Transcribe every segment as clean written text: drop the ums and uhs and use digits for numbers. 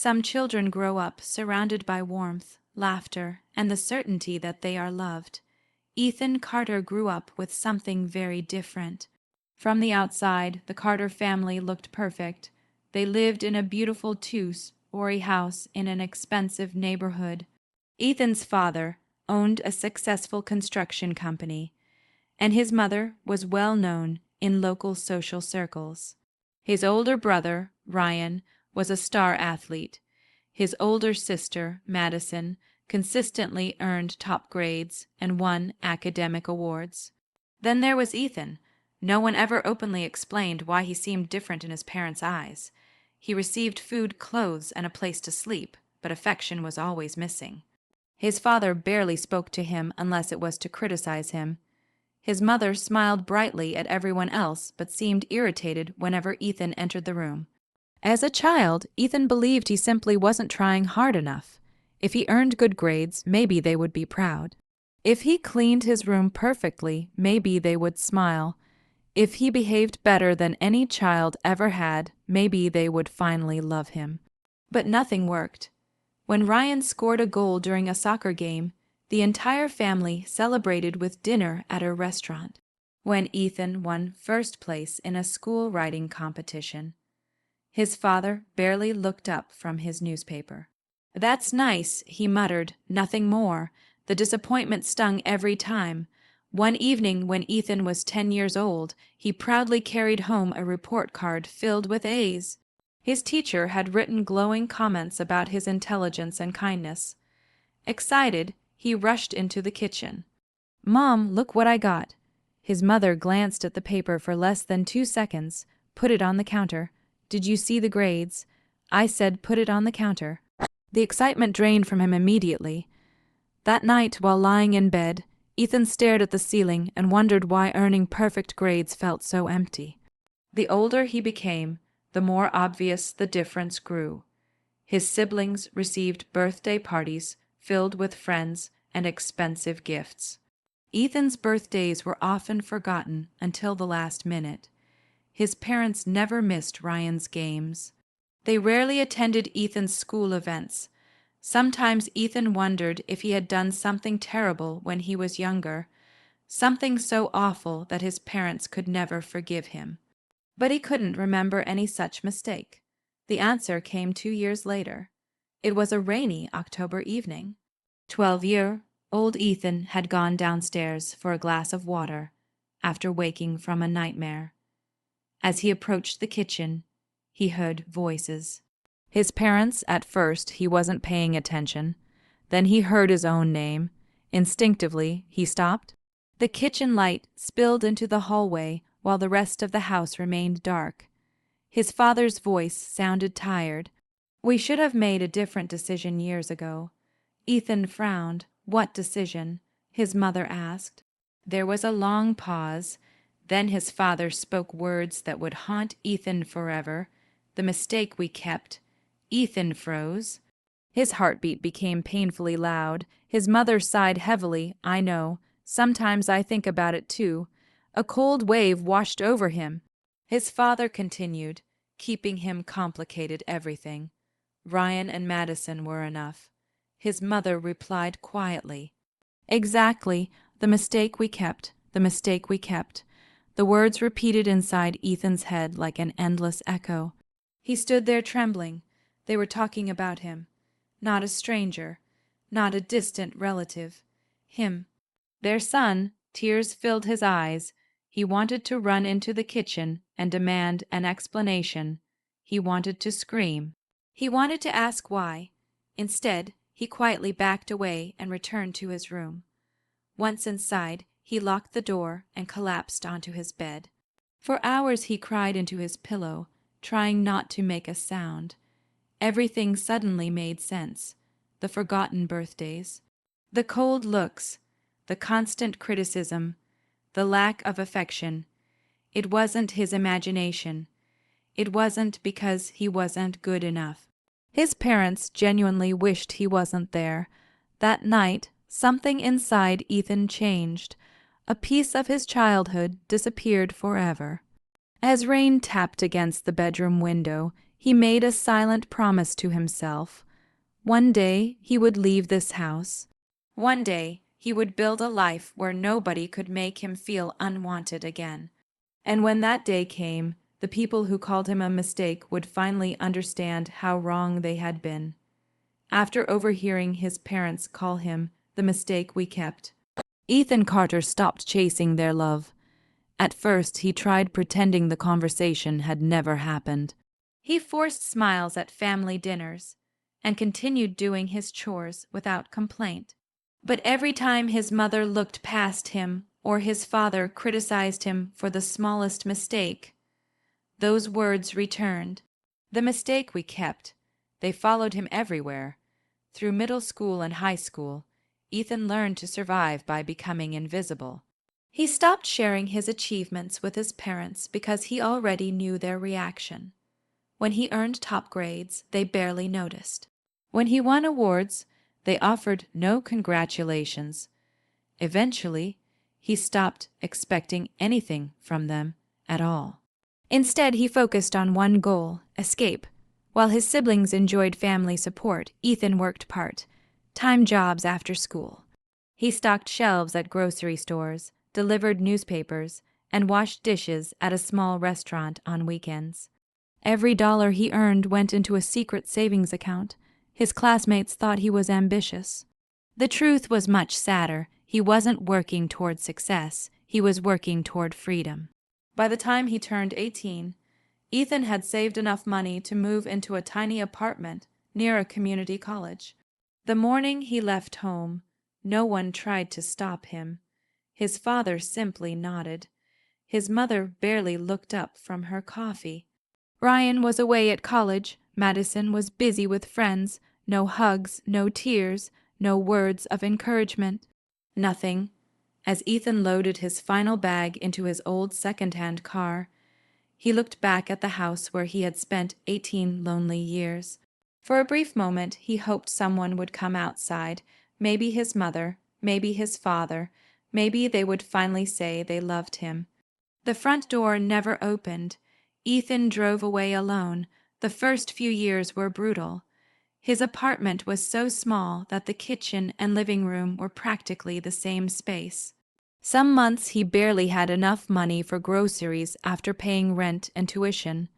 Some children grow up surrounded by warmth, laughter, and the certainty that they are loved. Ethan Carter grew up with something very different. From the outside, the Carter family looked perfect. They lived in a beautiful two-story house in an expensive neighborhood. Ethan's father owned a successful construction company, and his mother was well known in local social circles. His older brother, Ryan, was a star athlete. His older sister, Madison, consistently earned top grades and won academic awards. Then there was Ethan. No one ever openly explained why he seemed different in his parents' eyes. He received food, clothes, and a place to sleep, but affection was always missing. His father barely spoke to him unless it was to criticize him. His mother smiled brightly at everyone else but seemed irritated whenever Ethan entered the room. As a child, Ethan believed he simply wasn't trying hard enough. If he earned good grades, maybe they would be proud. If he cleaned his room perfectly, maybe they would smile. If he behaved better than any child ever had, maybe they would finally love him. But nothing worked. When Ryan scored a goal during a soccer game, the entire family celebrated with dinner at a restaurant. When Ethan won first place in a school writing competition, his father barely looked up from his newspaper. "That's nice," he muttered, "nothing more." The disappointment stung every time. One evening when Ethan was 10 years old, he proudly carried home a report card filled with A's. His teacher had written glowing comments about his intelligence and kindness. Excited, he rushed into the kitchen. "Mom, look what I got." His mother glanced at the paper for less than 2 seconds, put it on the counter. "Did you see the grades?" I said, "Put it on the counter." The excitement drained from him immediately. That night, while lying in bed, Ethan stared at the ceiling and wondered why earning perfect grades felt so empty. The older he became, the more obvious the difference grew. His siblings received birthday parties filled with friends and expensive gifts. Ethan's birthdays were often forgotten until the last minute. His parents never missed Ryan's games. They rarely attended Ethan's school events. Sometimes Ethan wondered if he had done something terrible when he was younger, something so awful that his parents could never forgive him. But he couldn't remember any such mistake. The answer came 2 years later. It was a rainy October evening. 12-year-old Ethan had gone downstairs for a glass of water after waking from a nightmare. As he approached the kitchen, he heard voices. His parents, at first, he wasn't paying attention. Then he heard his own name. Instinctively, he stopped. The kitchen light spilled into the hallway while the rest of the house remained dark. His father's voice sounded tired. "We should have made a different decision years ago." Ethan frowned. "What decision?" his mother asked. There was a long pause. Then his father spoke words that would haunt Ethan forever. "The mistake we kept." Ethan froze. His heartbeat became painfully loud. His mother sighed heavily. "I know. Sometimes I think about it too." A cold wave washed over him. His father continued, keeping him complicated everything. Ryan and Madison were enough. His mother replied quietly, "Exactly. The mistake we kept. The mistake we kept." The words repeated inside Ethan's head like an endless echo. He stood there trembling. They were talking about him. Not a stranger. Not a distant relative. Him. Their son. Tears filled his eyes. He wanted to run into the kitchen and demand an explanation. He wanted to scream. He wanted to ask why. Instead, he quietly backed away and returned to his room. Once inside, he locked the door and collapsed onto his bed. For hours he cried into his pillow, trying not to make a sound. Everything suddenly made sense. The forgotten birthdays, the cold looks, the constant criticism, the lack of affection. It wasn't his imagination. It wasn't because he wasn't good enough. His parents genuinely wished he wasn't there. That night, something inside Ethan changed. A piece of his childhood disappeared forever. As rain tapped against the bedroom window, he made a silent promise to himself. One day he would leave this house. One day he would build a life where nobody could make him feel unwanted again. And when that day came, the people who called him a mistake would finally understand how wrong they had been. After overhearing his parents call him the mistake we kept, Ethan Carter stopped chasing their love. At first, he tried pretending the conversation had never happened. He forced smiles at family dinners and continued doing his chores without complaint. But every time his mother looked past him or his father criticized him for the smallest mistake, those words returned. The mistake we kept. They followed him everywhere. Through middle school and high school, Ethan learned to survive by becoming invisible. He stopped sharing his achievements with his parents because he already knew their reaction. When he earned top grades, they barely noticed. When he won awards, they offered no congratulations. Eventually, he stopped expecting anything from them at all. Instead, he focused on one goal: escape. While his siblings enjoyed family support, Ethan worked part-time jobs after school. He stocked shelves at grocery stores, delivered newspapers, and washed dishes at a small restaurant on weekends. Every dollar he earned went into a secret savings account. His classmates thought he was ambitious. The truth was much sadder. He wasn't working toward success. He was working toward freedom. By the time he turned 18, Ethan had saved enough money to move into a tiny apartment near a community college. The morning he left home, no one tried to stop him. His father simply nodded. His mother barely looked up from her coffee. Ryan was away at college. Madison was busy with friends. No hugs, no tears, no words of encouragement. Nothing. As Ethan loaded his final bag into his old second-hand car, he looked back at the house where he had spent 18 lonely years. For a brief moment, he hoped someone would come outside, maybe his mother, maybe his father, maybe they would finally say they loved him. The front door never opened. Ethan drove away alone. The first few years were brutal. His apartment was so small that the kitchen and living room were practically the same space. Some months he barely had enough money for groceries after paying rent and tuition.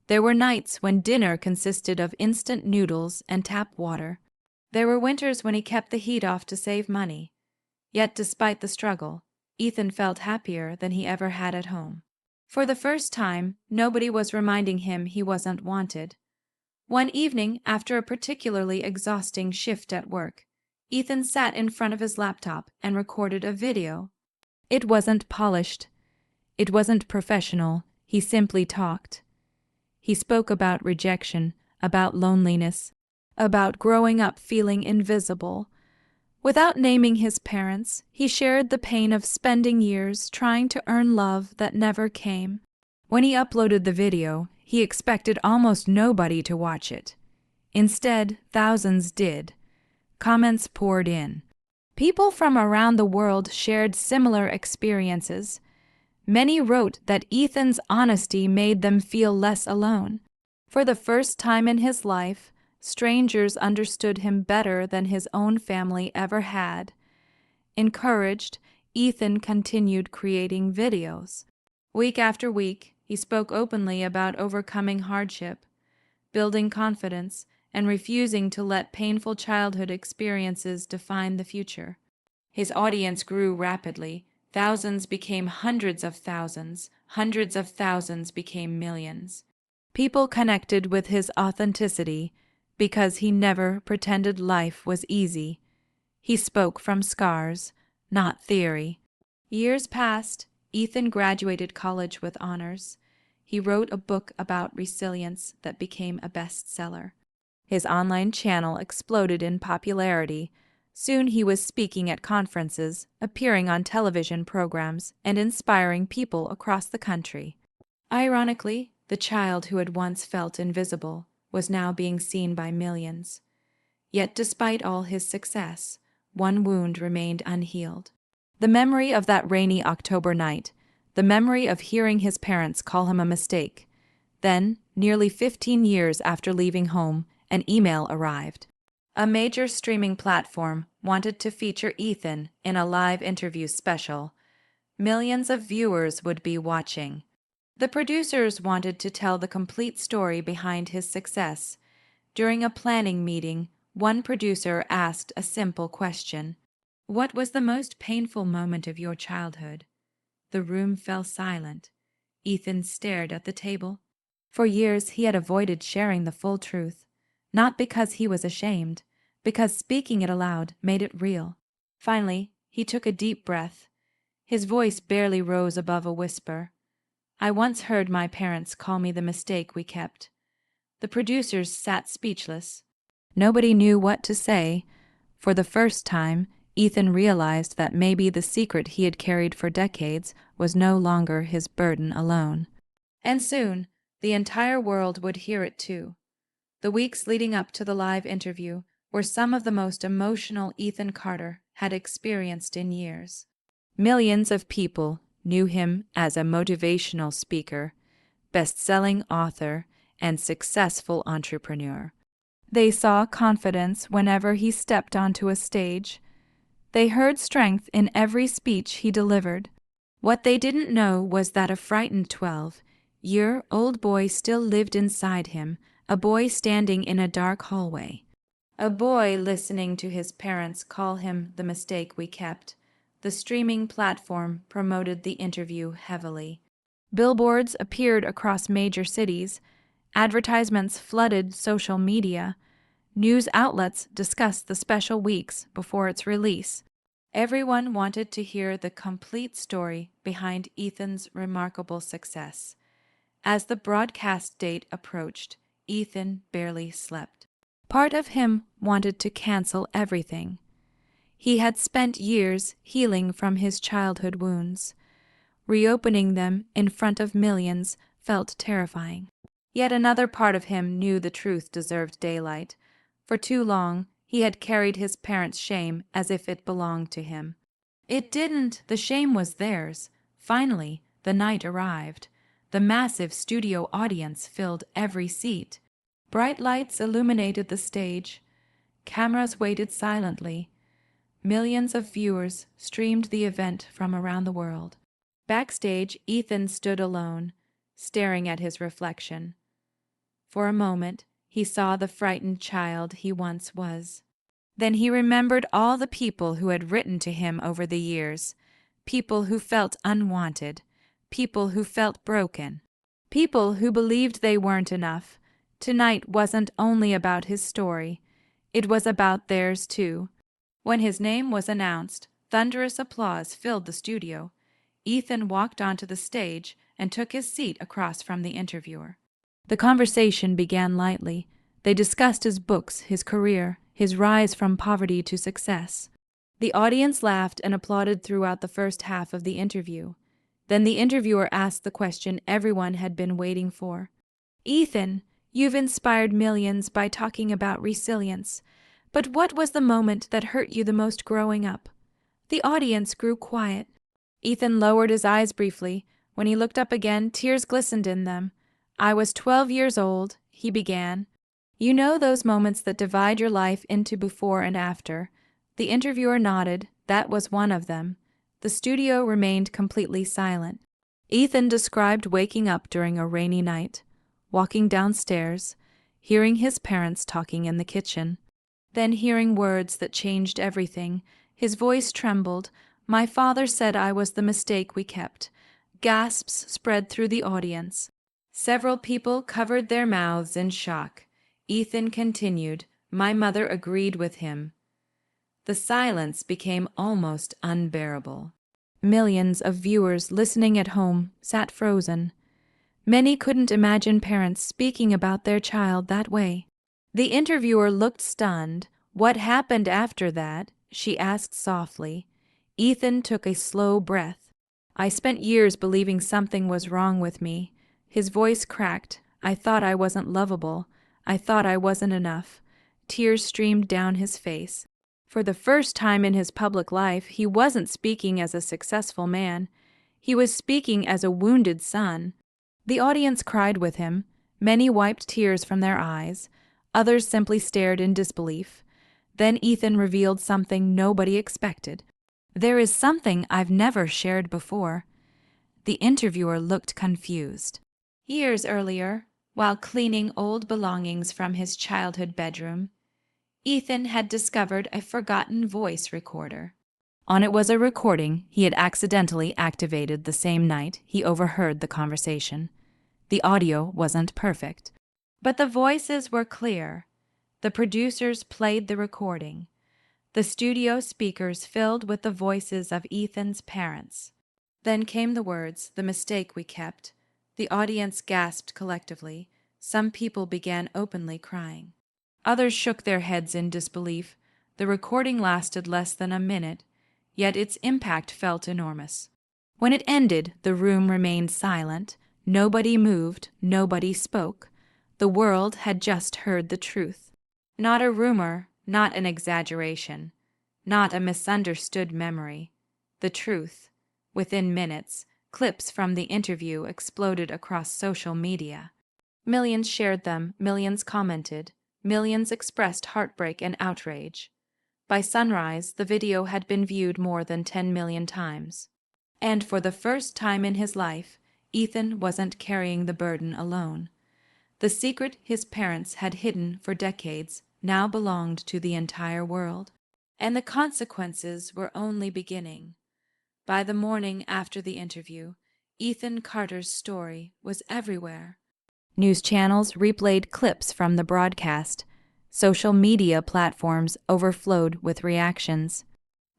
There were nights when dinner consisted of instant noodles and tap water. There were winters when he kept the heat off to save money. Yet despite the struggle, Ethan felt happier than he ever had at home. For the first time, nobody was reminding him he wasn't wanted. One evening, after a particularly exhausting shift at work, Ethan sat in front of his laptop and recorded a video. It wasn't polished. It wasn't professional. He simply talked. He spoke about rejection, about loneliness, about growing up feeling invisible. Without naming his parents, he shared the pain of spending years trying to earn love that never came. When he uploaded the video, he expected almost nobody to watch it. Instead, thousands did. Comments poured in. People from around the world shared similar experiences. Many wrote that Ethan's honesty made them feel less alone. For the first time in his life, strangers understood him better than his own family ever had. Encouraged, Ethan continued creating videos. Week after week, he spoke openly about overcoming hardship, building confidence, and refusing to let painful childhood experiences define the future. His audience grew rapidly. Thousands became hundreds of thousands became millions. People connected with his authenticity because he never pretended life was easy. He spoke from scars, not theory. Years passed. Ethan graduated college with honors. He wrote a book about resilience that became a bestseller. His online channel exploded in popularity. Soon he was speaking at conferences, appearing on television programs, and inspiring people across the country. Ironically, the child who had once felt invisible was now being seen by millions. Yet despite all his success, one wound remained unhealed. The memory of that rainy October night, the memory of hearing his parents call him a mistake, Then, nearly 15 years after leaving home, an email arrived. A major streaming platform wanted to feature Ethan in a live interview special. Millions of viewers would be watching. The producers wanted to tell the complete story behind his success. During a planning meeting, one producer asked a simple question: "What was the most painful moment of your childhood?" The room fell silent. Ethan stared at the table. For years he had avoided sharing the full truth, not because he was ashamed, because speaking it aloud made it real. Finally, he took a deep breath. His voice barely rose above a whisper. "I once heard my parents call me the mistake we kept." The producers sat speechless. Nobody knew what to say. For the first time, Ethan realized that maybe the secret he had carried for decades was no longer his burden alone. And soon, the entire world would hear it too. The weeks leading up to the live interview were some of the most emotional Ethan Carter had experienced in years. Millions of people knew him as a motivational speaker, best-selling author, and successful entrepreneur. They saw confidence whenever he stepped onto a stage. They heard strength in every speech he delivered. What they didn't know was that a frightened 12-year-old boy still lived inside him, a boy standing in a dark hallway. A boy listening to his parents call him the mistake we kept. The streaming platform promoted the interview heavily. Billboards appeared across major cities. Advertisements flooded social media. News outlets discussed the special weeks before its release. Everyone wanted to hear the complete story behind Ethan's remarkable success. As the broadcast date approached, Ethan barely slept. Part of him wanted to cancel everything. He had spent years healing from his childhood wounds. Reopening them in front of millions felt terrifying. Yet another part of him knew the truth deserved daylight. For too long, he had carried his parents' shame as if it belonged to him. It didn't. The shame was theirs. Finally, the night arrived. The massive studio audience filled every seat. Bright lights illuminated the stage. Cameras waited silently. Millions of viewers streamed the event from around the world. Backstage, Ethan stood alone, staring at his reflection. For a moment, he saw the frightened child he once was. Then he remembered all the people who had written to him over the years, people who felt unwanted, people who felt broken, people who believed they weren't enough. Tonight wasn't only about his story, it was about theirs too. When his name was announced, thunderous applause filled the studio. Ethan walked onto the stage and took his seat across from the interviewer. The conversation began lightly. They discussed his books, his career, his rise from poverty to success. The audience laughed and applauded throughout the first half of the interview. Then the interviewer asked the question everyone had been waiting for. "Ethan, you've inspired millions by talking about resilience. But what was the moment that hurt you the most growing up?" The audience grew quiet. Ethan lowered his eyes briefly. When he looked up again, tears glistened in them. "I was 12 years old," he began. "You know those moments that divide your life into before and after?" The interviewer nodded. That was one of them. The studio remained completely silent. Ethan described waking up during a rainy night, walking downstairs, hearing his parents talking in the kitchen, then hearing words that changed everything. His voice trembled. "My father said I was the mistake we kept." Gasps spread through the audience. Several people covered their mouths in shock. Ethan continued, "My mother agreed with him." The silence became almost unbearable. Millions of viewers listening at home sat frozen. Many couldn't imagine parents speaking about their child that way. The interviewer looked stunned. "What happened after that?" she asked softly. Ethan took a slow breath. "I spent years believing something was wrong with me." His voice cracked. "I thought I wasn't lovable. I thought I wasn't enough." Tears streamed down his face. For the first time in his public life, he wasn't speaking as a successful man. He was speaking as a wounded son. The audience cried with him. Many wiped tears from their eyes. Others simply stared in disbelief. Then Ethan revealed something nobody expected. "There is something I've never shared before." The interviewer looked confused. Years earlier, while cleaning old belongings from his childhood bedroom, Ethan had discovered a forgotten voice recorder. On it was a recording he had accidentally activated the same night he overheard the conversation. The audio wasn't perfect, but the voices were clear. The producers played the recording. The studio speakers filled with the voices of Ethan's parents. Then came the words, "The mistake we kept." The audience gasped collectively. Some people began openly crying. Others shook their heads in disbelief. The recording lasted less than a minute, yet its impact felt enormous. When it ended, the room remained silent. Nobody moved, nobody spoke. The world had just heard the truth. Not a rumor, not an exaggeration, not a misunderstood memory. The truth. Within minutes, clips from the interview exploded across social media. Millions shared them, millions commented, millions expressed heartbreak and outrage. By sunrise, the video had been viewed more than 10 million times. And for the first time in his life, Ethan wasn't carrying the burden alone. The secret his parents had hidden for decades now belonged to the entire world. And the consequences were only beginning. By the morning after the interview, Ethan Carter's story was everywhere. News channels replayed clips from the broadcast. Social media platforms overflowed with reactions.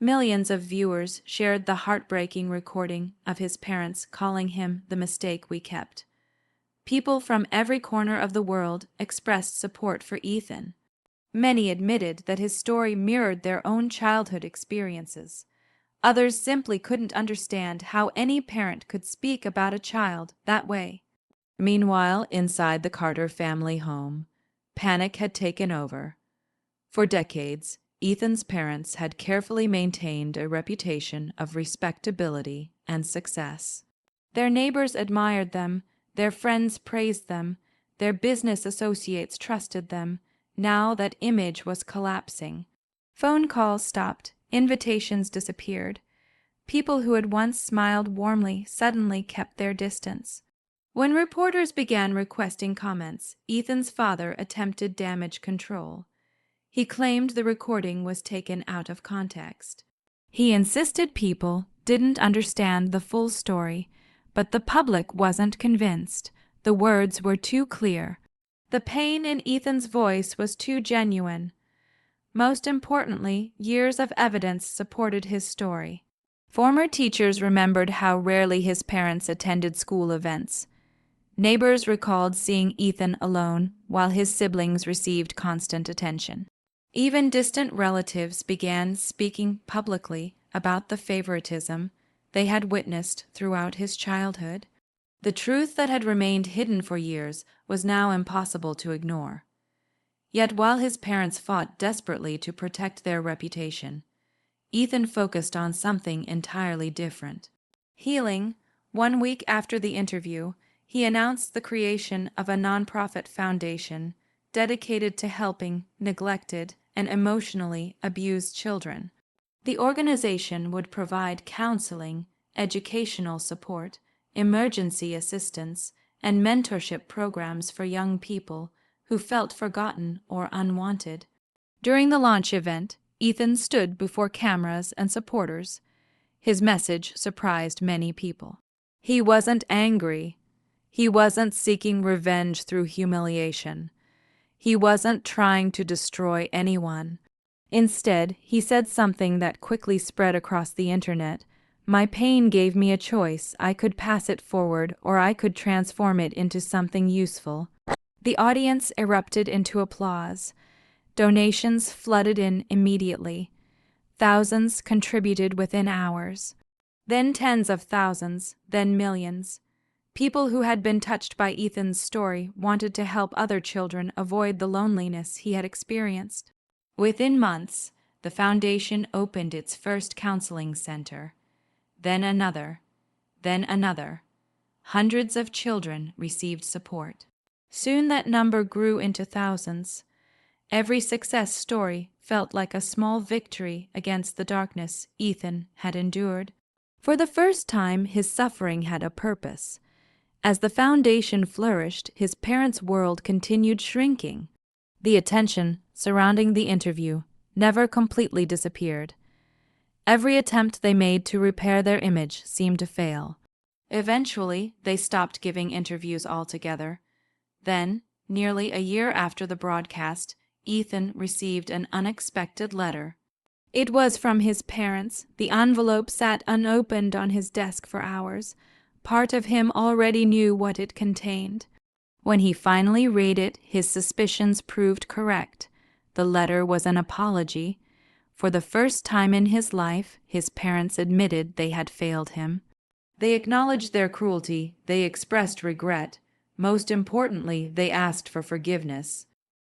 Millions of viewers shared the heartbreaking recording of his parents calling him the mistake we kept. People from every corner of the world expressed support for Ethan. Many admitted that his story mirrored their own childhood experiences. Others simply couldn't understand how any parent could speak about a child that way. Meanwhile, inside the Carter family home, panic had taken over. For decades, Ethan's parents had carefully maintained a reputation of respectability and success. Their neighbors admired them, their friends praised them, their business associates trusted them. Now that image was collapsing. Phone calls stopped, invitations disappeared. People who had once smiled warmly suddenly kept their distance. When reporters began requesting comments, Ethan's father attempted damage control. He claimed the recording was taken out of context. He insisted people didn't understand the full story, but the public wasn't convinced. The words were too clear. The pain in Ethan's voice was too genuine. Most importantly, years of evidence supported his story. Former teachers remembered how rarely his parents attended school events. Neighbors recalled seeing Ethan alone while his siblings received constant attention. Even distant relatives began speaking publicly about the favoritism they had witnessed throughout his childhood. The truth that had remained hidden for years was now impossible to ignore. Yet while his parents fought desperately to protect their reputation, Ethan focused on something entirely different. Healing. 1 week after the interview, he announced the creation of a nonprofit foundation dedicated to helping neglected and emotionally abused children. The organization would provide counseling, educational support, emergency assistance, and mentorship programs for young people who felt forgotten or unwanted. During the launch event, Ethan stood before cameras and supporters. His message surprised many people. He wasn't angry. He wasn't seeking revenge through humiliation. He wasn't trying to destroy anyone. Instead, he said something that quickly spread across the internet. "My pain gave me a choice. I could pass it forward, or I could transform it into something useful." The audience erupted into applause. Donations flooded in immediately. Thousands contributed within hours. Then tens of thousands, then millions. People who had been touched by Ethan's story wanted to help other children avoid the loneliness he had experienced. Within months, the foundation opened its first counseling center. Then another. Then another. hundreds of children received support. Soon that number grew into thousands. Every success story felt like a small victory against the darkness Ethan had endured. For the first time, his suffering had a purpose. As the foundation flourished, his parents' world continued shrinking. The attention surrounding the interview never completely disappeared. Every attempt they made to repair their image seemed to fail. Eventually, they stopped giving interviews altogether. Then, nearly a year after the broadcast, Ethan received an unexpected letter. It was from his parents. The envelope sat unopened on his desk for hours. Part of him already knew what it contained. When he finally read it, his suspicions proved correct. The letter was an apology. For the first time in his life, his parents admitted they had failed him. They acknowledged their cruelty, they expressed regret. Most importantly, they asked for forgiveness.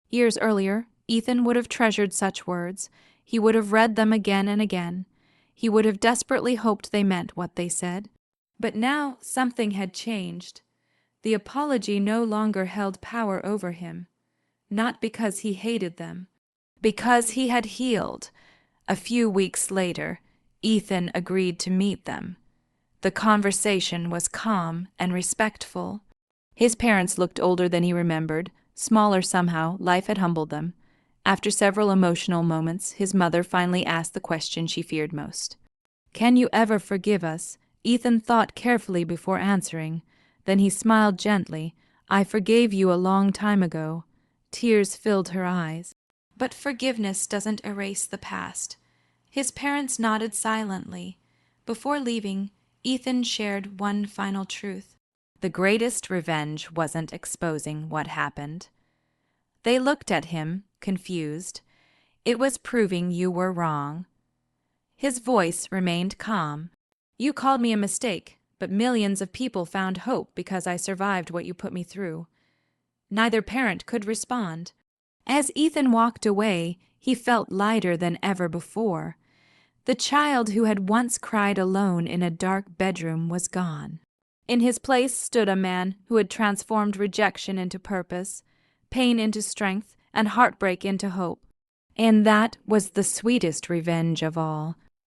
Years earlier, Ethan would have treasured such words. He would have read them again and again. He would have desperately hoped they meant what they said. But now something had changed. The apology no longer held power over him. Not because he hated them. Because he had healed. A few weeks later, Ethan agreed to meet them. The conversation was calm and respectful. His parents looked older than he remembered. Smaller somehow, life had humbled them. After several emotional moments, his mother finally asked the question she feared most. "Can you ever forgive us?" Ethan thought carefully before answering. Then he smiled gently. "I forgave you a long time ago." Tears filled her eyes. But forgiveness doesn't erase the past. His parents nodded silently. Before leaving, Ethan shared one final truth. The greatest revenge wasn't exposing what happened. They looked at him, confused. It was proving you were wrong. His voice remained calm. "You called me a mistake, but millions of people found hope because I survived what you put me through." Neither parent could respond. As Ethan walked away, he felt lighter than ever before. The child who had once cried alone in a dark bedroom was gone. In his place stood a man who had transformed rejection into purpose, pain into strength, and heartbreak into hope. And that was the sweetest revenge of all.